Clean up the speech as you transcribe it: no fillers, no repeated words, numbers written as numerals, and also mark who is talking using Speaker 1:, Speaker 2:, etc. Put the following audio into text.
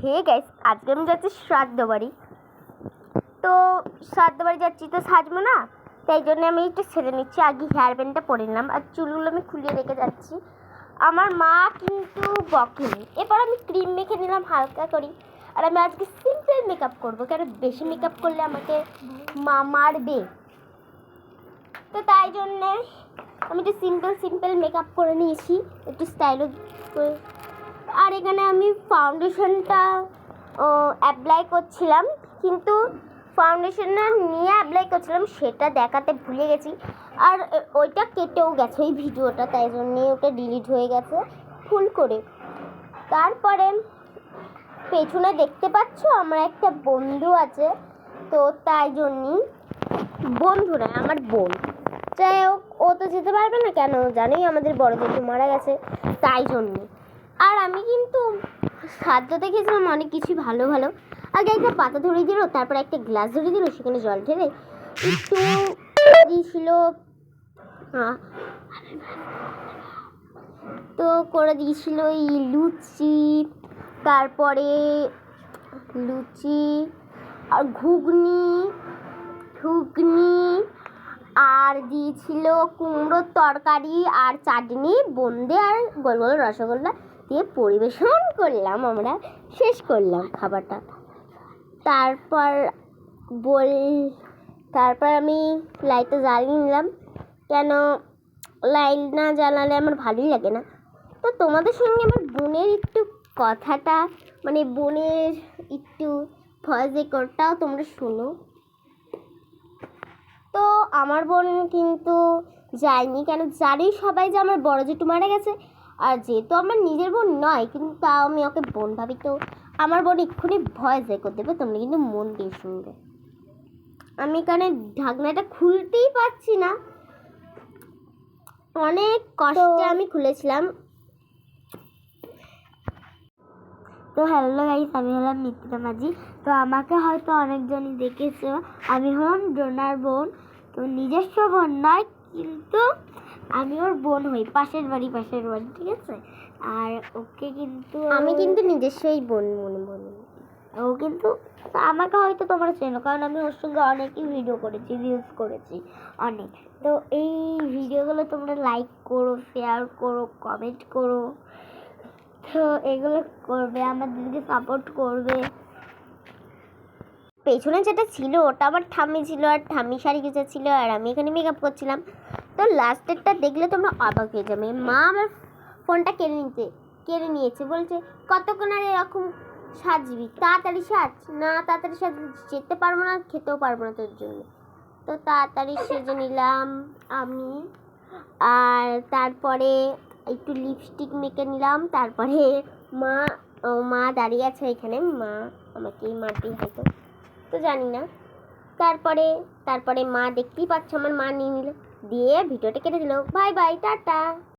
Speaker 1: Hey guys, আজকে আমি যাচ্ছি শ্রাদ্ধ বাড়ি। তো শ্রাদ্ধ বাড়ি যাচ্ছি তো সাজবো না, তাই জন্য আমি একটু সেরে নিচ্ছি। আগে হেয়ার ব্যান্ডটা পরে নিলাম আর চুলগুলো আমি খুলিয়ে রেখে যাচ্ছি। আমার মা কিন্তু বকেনি। এরপর আমি ক্রিম মেখে নিলাম হালকা করি। আর আমি আজকে সিম্পল মেকআপ করবো, কারণ বেশি মেকআপ করলে আমাকে মা মারবে। তো তাই জন্যে আমি একটু সিম্পল মেকআপ করে নিয়েছি, একটু স্টাইলও করে। আর এখানে আমি ফাউন্ডেশনটা অ্যাপ্লাই করছিলাম, কিন্তু ফাউন্ডেশনটা নিয়ে অ্যাপ্লাই করছিলাম সেটা দেখাতে ভুলে গেছি। আর ওইটা কেটেও গেছে ওই ভিডিওটা, তাই জন্যে ওটা ডিলিট হয়ে গেছে ফুল করে। তারপরে পেছনে দেখতে পাচ্ছ আমার একটা বন্ধু আছে, তো তাই জন্যই, বন্ধু নয় আমার বোন, যাই হোক ও তো যেতে পারবে না, কেন জানোই আমাদের বড় জেঠু মারা গেছে, তাই জন্যে। আর আমি কিন্তু খাদ্য দেখেছিলাম অনেক কিছু ভালো ভালো। আগে একটা পাতা ধরিয়ে দিল, তারপর একটা গ্লাস ধরিয়ে দিল, সেখানে জল ঢেলে একটু দিয়েছিল, তো করে দিয়েছিল এই লুচি, তারপরে লুচি আর ঘুগনি আর দিয়েছিল কুমড়োর তরকারি আর চাটনি, বোঁদে আর গোল গোল রসগোল্লা দিয়ে পরিবেশন করলাম, আমরা শেষ করলাম খাবারটা। তারপর আমি লাইটটা জ্বালিয়ে নিলাম, কেন লাইট না জ্বালালে আমার ভালোই লাগে না। তো তোমাদের সঙ্গে আমার বোনের একটু কথাটা, মানে বোনের একটু ভয়েস রেকর্ডটাও তোমরা শোনো। তো আমার বোন কিন্তু যায়নি, কেন জানি সবাই যে আমার বড় জেঠু মারা গেছে। আর যেহেতু আমার নিজের বোন নয়, কিন্তু তাও আমি ওকে বোন ভাবি, তো আমার বোন এক্ষুনি ভয়েস রেকর্ড দেবে, তোমরা কিন্তু মন দিয়ে শুনবে। আমি এখানে ঢাকনাটা খুলতেই পারছি না, অনেক কষ্টে আমি খুলেছিলাম। তো হ্যালো গাইস, আমি হলাম মিত্রা মাঝি। তো আমাকে হয়তো অনেকজনই দেখেছো, আমি হলাম ডোনার বোন। তো নিজস্ব বোন নয়, কিন্তু আমি ওর বোন হই, পাশের বাড়ি, ঠিক আছে। আর ওকে কিন্তু আমি কিন্তু নিজস্বই বোন মনে ও কিন্তু আমাকে হয়তো তোমরা চেনো, কারণ আমি ওর সঙ্গে অনেকই ভিডিও করেছি, রিলস করেছি অনেক। তো এই ভিডিওগুলো তোমরা লাইক করো, শেয়ার করো, কমেন্ট করো, তো এগুলো করবে, আমাদেরকে সাপোর্ট করবে। পেছনে যেটা ছিল ওটা আমার ঠাম্মি ছিল, আর ঠাম্মি শাড়ি ছিল, আর আমি এখানে মেকআপ করছিলাম। তো লাস্টেরটা দেখলে তোমরা অবাক হয়ে যাবে। মা আমার ফোনটা কেড়ে নিয়েছে, বলছে কতক্ষণ আর এরকম সাজবি, তাড়াতাড়ি সাজ, না তাড়াতাড়ি সাজ যেতে পারবো না, খেতেও পারবো না তোর জন্য। তো তাড়াতাড়ি সেজে নিলাম আমি, আর তারপরে একটু লিপস্টিক মেখে নিলাম। তারপরে মা দাঁড়িয়ে আছে এখানে, মা আমাকে মারতে হয়তো, তো জানি না। তারপরে মা দেখতেই পাচ্ছ, আমার মা নিয়ে নিল, দিয়ে ভিডিওটা কেটে দিল। Bye bye, tata.